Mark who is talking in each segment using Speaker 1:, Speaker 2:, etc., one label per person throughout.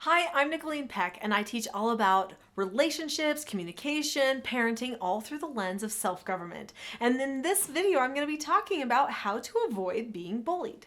Speaker 1: Hi, I'm Nicholeen Peck, and I teach all about relationships, communication, parenting, all through the lens of self-government. And in this video, I'm going to be talking about how to avoid being bullied.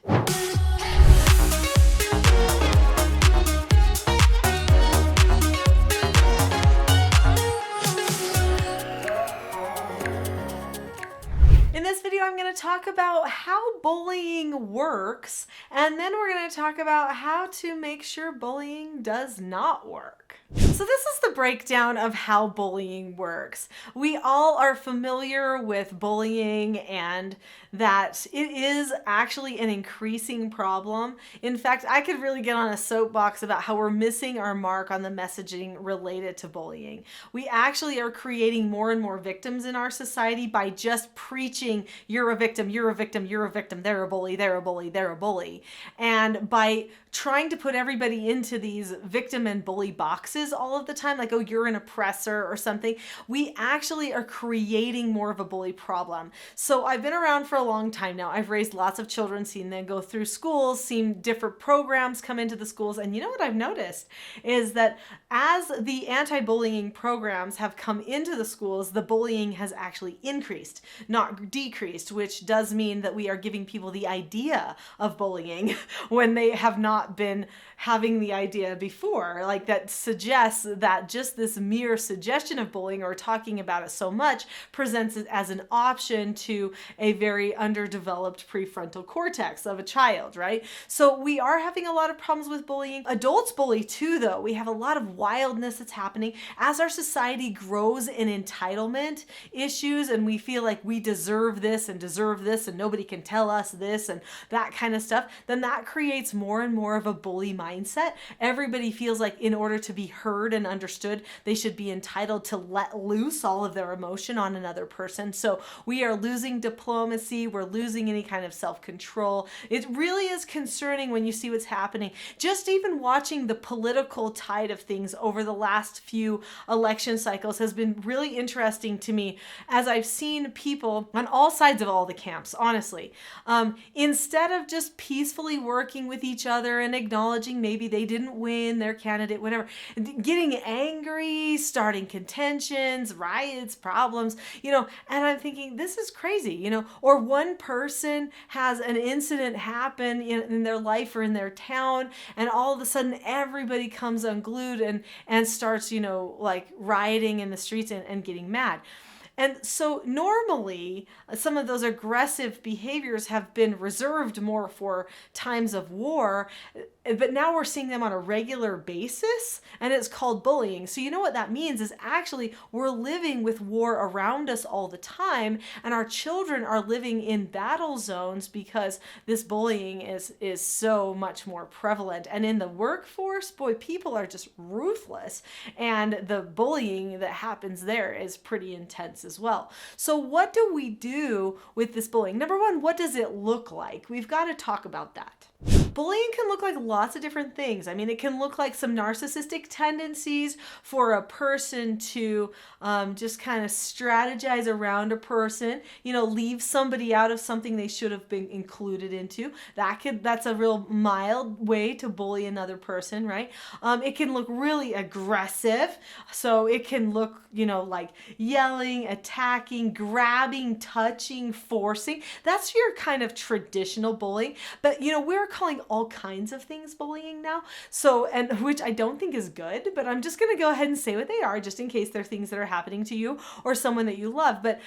Speaker 1: In this video, I'm going to talk about how bullying works, and then we're going to talk about how to make sure bullying does not work. So this is the breakdown of how bullying works. We all are familiar with bullying and that it is actually an increasing problem. In fact, I could really get on a soapbox about how we're missing our mark on the messaging related to bullying. We actually are creating more and more victims in our society by just preaching, you're a victim, you're a victim, you're a victim, they're a bully, they're a bully, they're a bully. And by trying to put everybody into these victim and bully boxes all of the time, like, oh, you're an oppressor or something, we actually are creating more of a bully problem. So I've been around for a long time now. I've raised lots of children, seen them go through schools, seen different programs come into the schools. And you know what I've noticed is that as the anti-bullying programs have come into the schools, the bullying has actually increased, not decreased, which does mean that we are giving people the idea of bullying when they have not been having the idea before. Like, that suggests that just this mere suggestion of bullying or talking about it so much presents it as an option to a very underdeveloped prefrontal cortex of a child, right? So we are having a lot of problems with bullying. Adults bully too, though. We have a lot of wildness that's happening as our society grows in entitlement issues, and we feel like we deserve this and nobody can tell us this and that kind of stuff. Then that creates more and more of a bully mindset. Everybody feels like in order to be heard and understood, they should be entitled to let loose all of their emotion on another person. So we are losing diplomacy. We're losing any kind of self-control. It really is concerning when you see what's happening. Just even watching the political tide of things over the last few election cycles has been really interesting to me, as I've seen people on all sides of all the camps, honestly, instead of just peacefully working with each other and acknowledging maybe they didn't win their candidate, whatever, getting angry, starting contentions, riots, problems, and I'm thinking, this is crazy, or one person has an incident happen in their life or in their town, and all of a sudden everybody comes unglued and starts, like rioting in the streets and getting mad. And so normally some of those aggressive behaviors have been reserved more for times of war, but now we're seeing them on a regular basis, and it's called bullying. So you know what that means is actually we're living with war around us all the time, and our children are living in battle zones because this bullying is so much more prevalent. And in the workforce, boy, people are just ruthless, and the bullying that happens there is pretty intense as well. So what do we do with this bullying? Number one, what does it look like? We've got to talk about that. Bullying can look like lots of different things. I mean, it can look like some narcissistic tendencies for a person to just kind of strategize around a person, leave somebody out of something they should have been included into. That's a real mild way to bully another person, right? It can look really aggressive. So it can look, like yelling, attacking, grabbing, touching, forcing. That's your kind of traditional bullying. But, we're calling all kinds of things bullying now. So, and which I don't think is good, but I'm just going to go ahead and say what they are, just in case they're things that are happening to you or someone that you love. But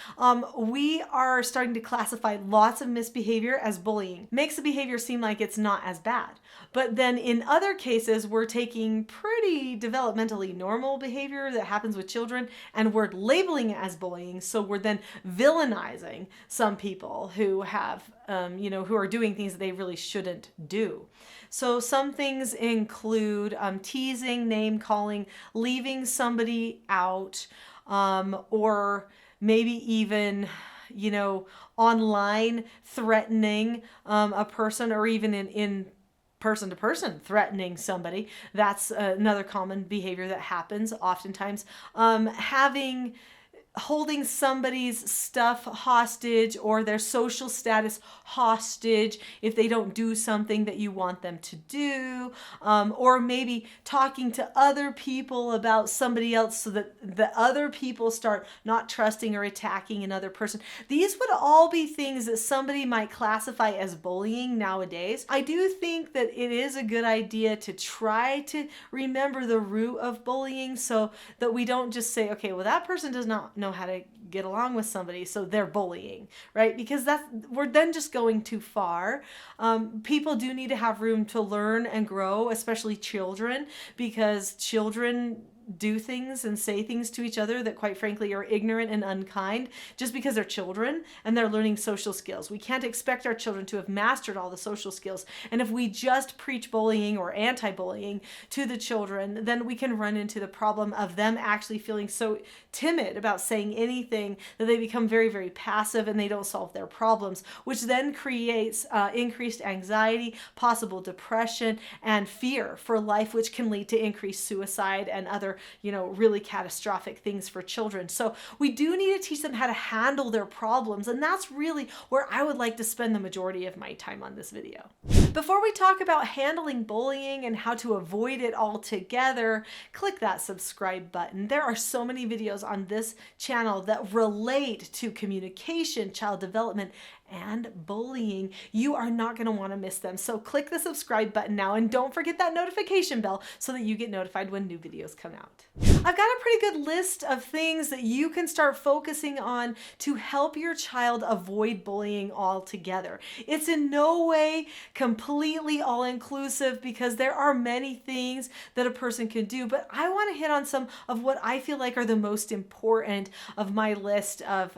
Speaker 1: we are starting to classify lots of misbehavior as bullying. Makes the behavior seem like it's not as bad. But then in other cases, we're taking pretty developmentally normal behavior that happens with children, and we're labeling it as bullying. So we're then villainizing some people who have, who are doing things that they really shouldn't do. So some things include teasing, name calling, leaving somebody out, or maybe even, online threatening a person, or even in person to person threatening somebody. That's another common behavior that happens oftentimes. Having holding somebody's stuff hostage or their social status hostage if they don't do something that you want them to do, or maybe talking to other people about somebody else so that the other people start not trusting or attacking another person. These would all be things that somebody might classify as bullying nowadays. I do think that it is a good idea to try to remember the root of bullying so that we don't just say, okay, well, that person does not know how to get along with somebody, so they're bullying, right? Because we're then just going too far. People do need to have room to learn and grow, especially children, because children do things and say things to each other that quite frankly are ignorant and unkind just because they're children and they're learning social skills. We can't expect our children to have mastered all the social skills. And if we just preach bullying or anti-bullying to the children, then we can run into the problem of them actually feeling so timid about saying anything that they become very, very passive and they don't solve their problems, which then creates increased anxiety, possible depression, and fear for life, which can lead to increased suicide and other really catastrophic things for children. So we do need to teach them how to handle their problems. And that's really where I would like to spend the majority of my time on this video. Before we talk about handling bullying and how to avoid it altogether, click that subscribe button. There are so many videos on this channel that relate to communication, child development, and bullying. You are not going to want to miss them. So click the subscribe button now and don't forget that notification bell so that you get notified when new videos come out. I've got a pretty good list of things that you can start focusing on to help your child avoid bullying altogether. It's in no way completely all-inclusive because there are many things that a person can do, but I want to hit on some of what I feel like are the most important of my list of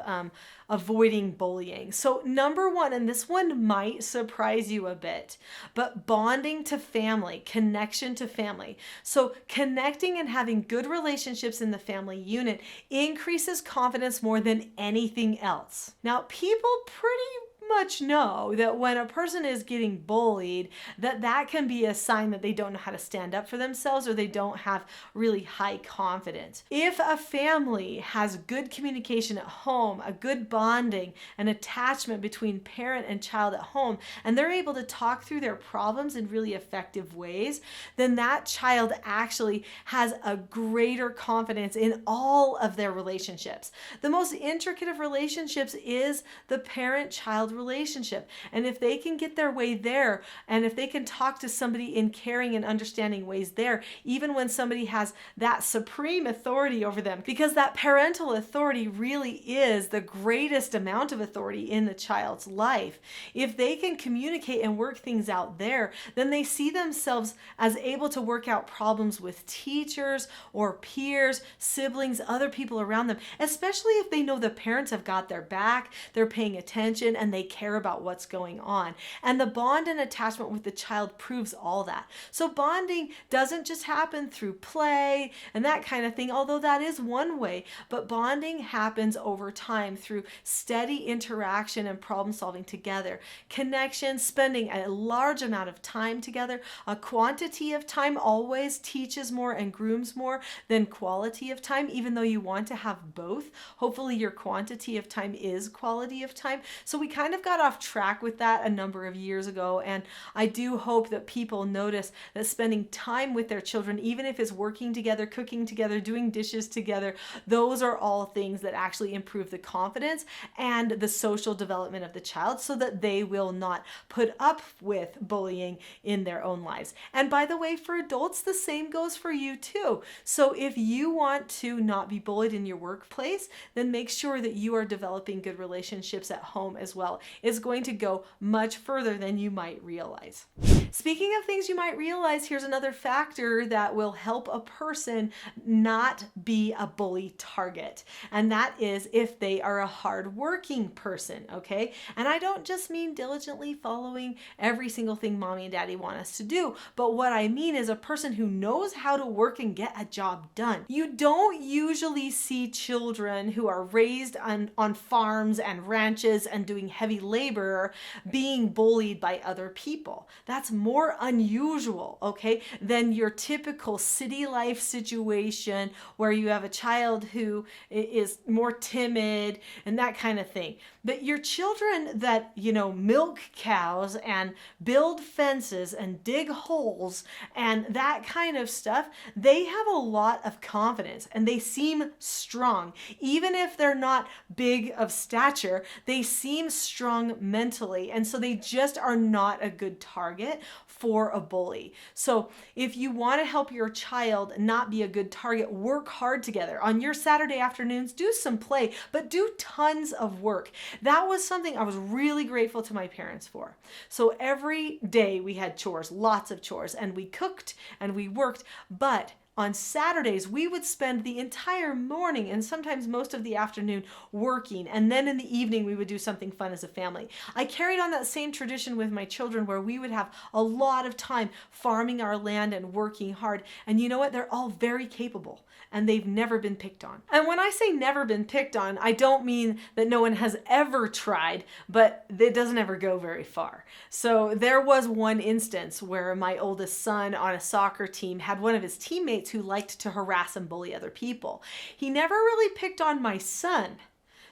Speaker 1: avoiding bullying. So number one, and this one might surprise you a bit, but bonding to family, connection to family. So connecting and having good relationships in the family unit increases confidence more than anything else. Now, people pretty much know that when a person is getting bullied, that can be a sign that they don't know how to stand up for themselves or they don't have really high confidence. If a family has good communication at home, a good bonding and attachment between parent and child at home, and they're able to talk through their problems in really effective ways, then that child actually has a greater confidence in all of their relationships. The most intricate of relationships is the parent-child relationship. And if they can get their way there, and if they can talk to somebody in caring and understanding ways there, even when somebody has that supreme authority over them, because that parental authority really is the greatest amount of authority in the child's life. If they can communicate and work things out there, then they see themselves as able to work out problems with teachers or peers, siblings, other people around them, especially if they know the parents have got their back, they're paying attention, and they care about what's going on. And the bond and attachment with the child proves all that. So bonding doesn't just happen through play and that kind of thing, although that is one way, but bonding happens over time through steady interaction and problem solving together. Connection, spending a large amount of time together. A quantity of time always teaches more and grooms more than quality of time, even though you want to have both. Hopefully your quantity of time is quality of time. So we kind of got off track with that a number of years ago, and I do hope that people notice that spending time with their children, even if it's working together, cooking together, doing dishes together, those are all things that actually improve the confidence and the social development of the child so that they will not put up with bullying in their own lives. And by the way, for adults, the same goes for you too. So if you want to not be bullied in your workplace, then make sure that you are developing good relationships at home as well. It's going to go much further than you might realize. Speaking of things you might realize, here's another factor that will help a person not be a bully target. And that is if they are a hardworking person, okay? And I don't just mean diligently following every single thing mommy and daddy want us to do, but what I mean is a person who knows how to work and get a job done. You don't usually see children who are raised on farms and ranches and doing heavy labor being bullied by other people. That's more unusual, okay, than your typical city life situation where you have a child who is more timid and that kind of thing. But your children that, milk cows and build fences and dig holes and that kind of stuff, they have a lot of confidence and they seem strong. Even if they're not big of stature, they seem strong mentally. And so they just are not a good target for a bully. So if you want to help your child not be a good target, work hard together. On your Saturday afternoons, do some play, but do tons of work. That was something I was really grateful to my parents for. So every day we had chores, lots of chores, and we cooked and we worked, but on Saturdays, we would spend the entire morning and sometimes most of the afternoon working. And then in the evening, we would do something fun as a family. I carried on that same tradition with my children where we would have a lot of time farming our land and working hard. And you know what? They're all very capable and they've never been picked on. And when I say never been picked on, I don't mean that no one has ever tried, but it doesn't ever go very far. So there was one instance where my oldest son on a soccer team had one of his teammates who liked to harass and bully other people. He never really picked on my son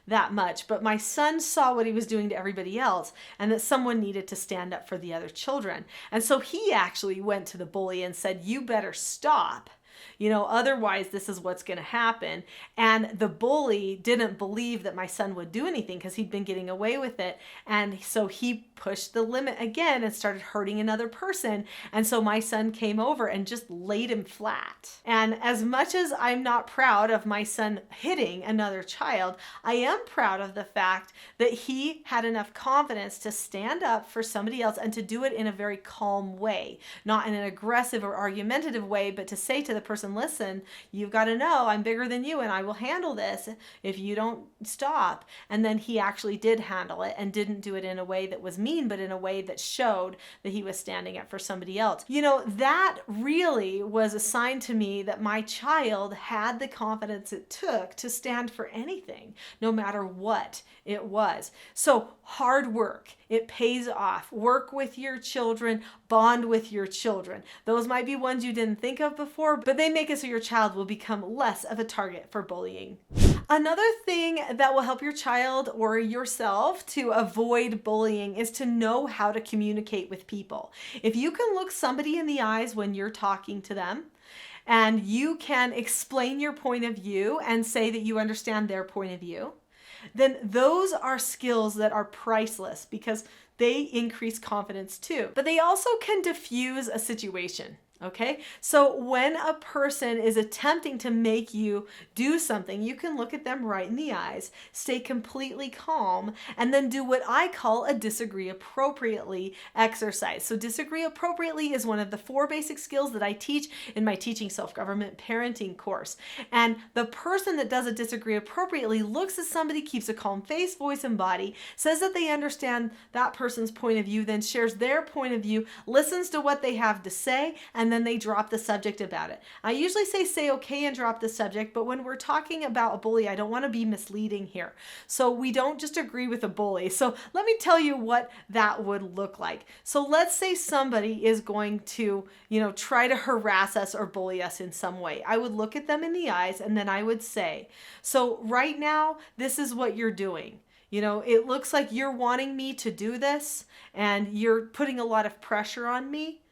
Speaker 1: that much, but my son saw what he was doing to everybody else and that someone needed to stand up for the other children. And so he actually went to the bully and said, "You better stop. Otherwise this is what's going to happen." And the bully didn't believe that my son would do anything because he'd been getting away with it. And so he pushed the limit again and started hurting another person. And so my son came over and just laid him flat. And as much as I'm not proud of my son hitting another child, I am proud of the fact that he had enough confidence to stand up for somebody else and to do it in a very calm way, not in an aggressive or argumentative way, but to say to the person, "Listen, you've got to know I'm bigger than you and I will handle this if you don't stop." And then he actually did handle it and didn't do it in a way that was mean, but in a way that showed that he was standing up for somebody else. That really was a sign to me that my child had the confidence it took to stand for anything, no matter what it was. So hard work, it pays off. Work with your children, bond with your children. Those might be ones you didn't think of before, but they make it so your child will become less of a target for bullying. Another thing that will help your child or yourself to avoid bullying is to know how to communicate with people. If you can look somebody in the eyes when you're talking to them, and you can explain your point of view and say that you understand their point of view, then those are skills that are priceless because they increase confidence too. But they also can diffuse a situation. Okay, so when a person is attempting to make you do something, you can look at them right in the eyes, stay completely calm, and then do what I call a disagree appropriately exercise. So disagree appropriately is one of the 4 basic skills that I teach in my Teaching Self-Government Parenting course. And the person that does a disagree appropriately looks at somebody, keeps a calm face, voice, and body, says that they understand that person's point of view, then shares their point of view, listens to what they have to say, and then they drop the subject about it. I usually say okay and drop the subject, but when we're talking about a bully, I don't want to be misleading here. So we don't just agree with a bully. So let me tell you what that would look like. So let's say somebody is going to, try to harass us or bully us in some way. I would look at them in the eyes and then I would say, "So right now, this is what you're doing. It looks like you're wanting me to do this and you're putting a lot of pressure on me.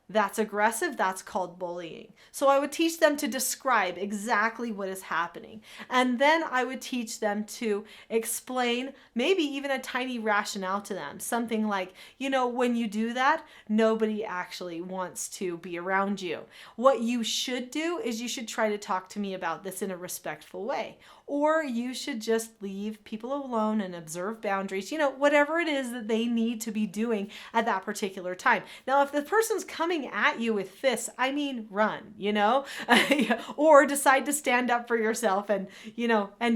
Speaker 1: That's aggressive. That's called bullying." So I would teach them to describe exactly what is happening. And then I would teach them to explain maybe even a tiny rationale to them. Something like, when you do that, nobody actually wants to be around you. What you should do is you should try to talk to me about this in a respectful way. Or you should just leave people alone and observe boundaries, whatever it is that they need to be doing at that particular time. Now, if the person's coming at you with fists, run, or decide to stand up for yourself and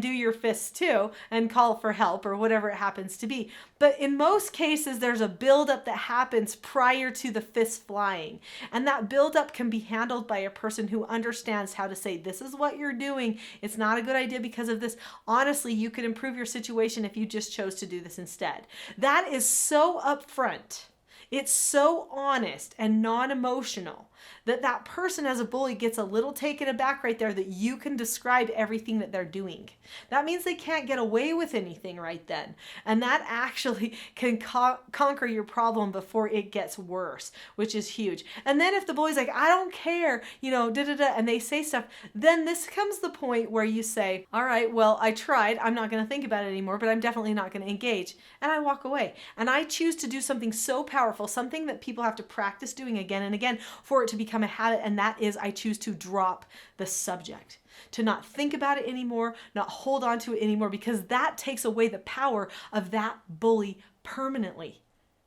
Speaker 1: do your fists too and call for help or whatever it happens to be. But in most cases, there's a buildup that happens prior to the fist flying. And that buildup can be handled by a person who understands how to say, "This is what you're doing. It's not a good idea because of this. Honestly, you could improve your situation if you just chose to do this instead." That is so upfront It's so honest and non-emotional that that person as a bully gets a little taken aback right there that you can describe everything that they're doing. That means they can't get away with anything right then. And that actually can conquer your problem before it gets worse, which is huge. And then if the bully's like, I don't care, and they say stuff, then this comes the point where you say, all right, well, I tried. I'm not going to think about it anymore, but I'm definitely not going to engage. And I walk away. And I choose to do something so powerful, something that people have to practice doing again and again for it to become a habit. And that is, I choose to drop the subject, to not think about it anymore, not hold on to it anymore, because that takes away the power of that bully permanently.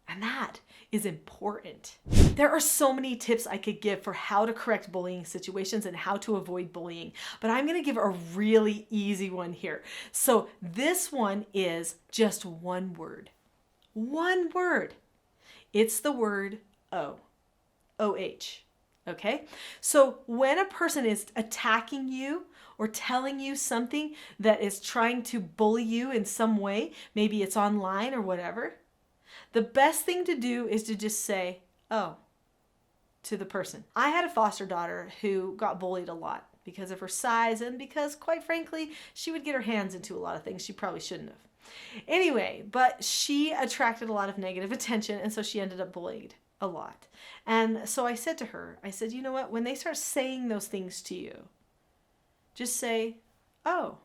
Speaker 1: And that is important. There are so many tips I could give for how to correct bullying situations and how to avoid bullying, but I'm going to give a really easy one here. So this one is just one word. One word. It's the word O. O-H. Okay? So when a person is attacking you or telling you something that is trying to bully you in some way, maybe it's online or whatever, the best thing to do is to just say, oh, to the person. I had a foster daughter who got bullied a lot because of her size and because, quite frankly, she would get her hands into a lot of things she probably shouldn't have. Anyway, but she attracted a lot of negative attention, and so she ended up bullied a lot. And so I said to her, you know what? When they start saying those things to you, just say, oh,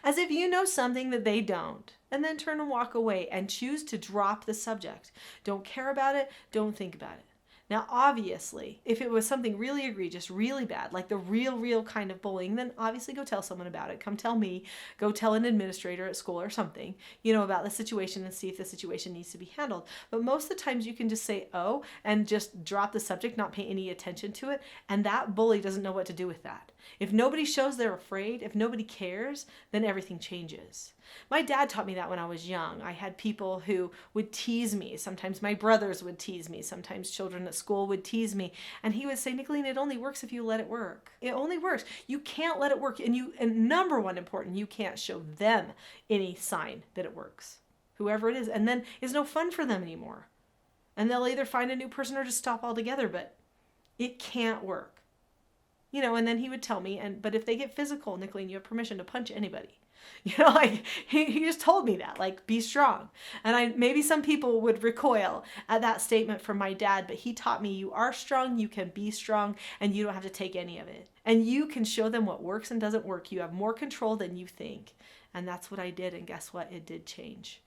Speaker 1: as if you know something that they don't, and then turn and walk away and choose to drop the subject. Don't care about it. Don't think about it. Now, obviously, if it was something really egregious, really bad, like the real kind of bullying, then obviously go tell someone about it. Come tell me, go tell an administrator at school or something, about the situation and see if the situation needs to be handled. But most of the times you can just say, oh, and just drop the subject, not pay any attention to it. And that bully doesn't know what to do with that. If nobody shows they're afraid, if nobody cares, then everything changes. My dad taught me that when I was young. I had people who would tease me. Sometimes my brothers would tease me. Sometimes children at school would tease me. And he would say, Nicholeen, it only works if you let it work. It only works. You can't let it work. And number one important, you can't show them any sign that it works, whoever it is. And then it's no fun for them anymore. And they'll either find a new person or just stop altogether. But it can't work. And then he would tell me, but if they get physical, Nicholeen, you have permission to punch anybody. He just told me that, be strong. And maybe some people would recoil at that statement from my dad, but he taught me you are strong, you can be strong, and you don't have to take any of it. And you can show them what works and doesn't work. You have more control than you think. And that's what I did. And guess what? It did change.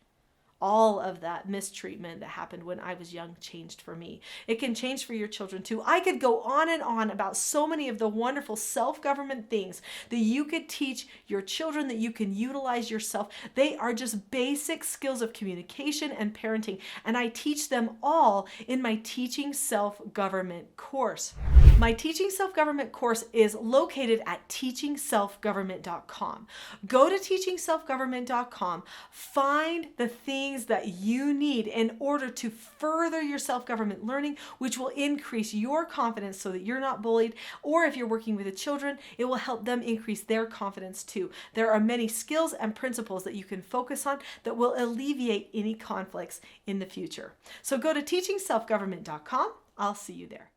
Speaker 1: All of that mistreatment that happened when I was young changed for me. It can change for your children too. I could go on and on about so many of the wonderful self-government things that you could teach your children, that you can utilize yourself. They are just basic skills of communication and parenting, and I teach them all in my Teaching Self-Government course. My Teaching Self-Government course is located at teachingselfgovernment.com. Go to teachingselfgovernment.com, find the things that you need in order to further your self-government learning, which will increase your confidence so that you're not bullied. Or if you're working with the children, it will help them increase their confidence too. There are many skills and principles that you can focus on that will alleviate any conflicts in the future. So go to teachingselfgovernment.com. I'll see you there.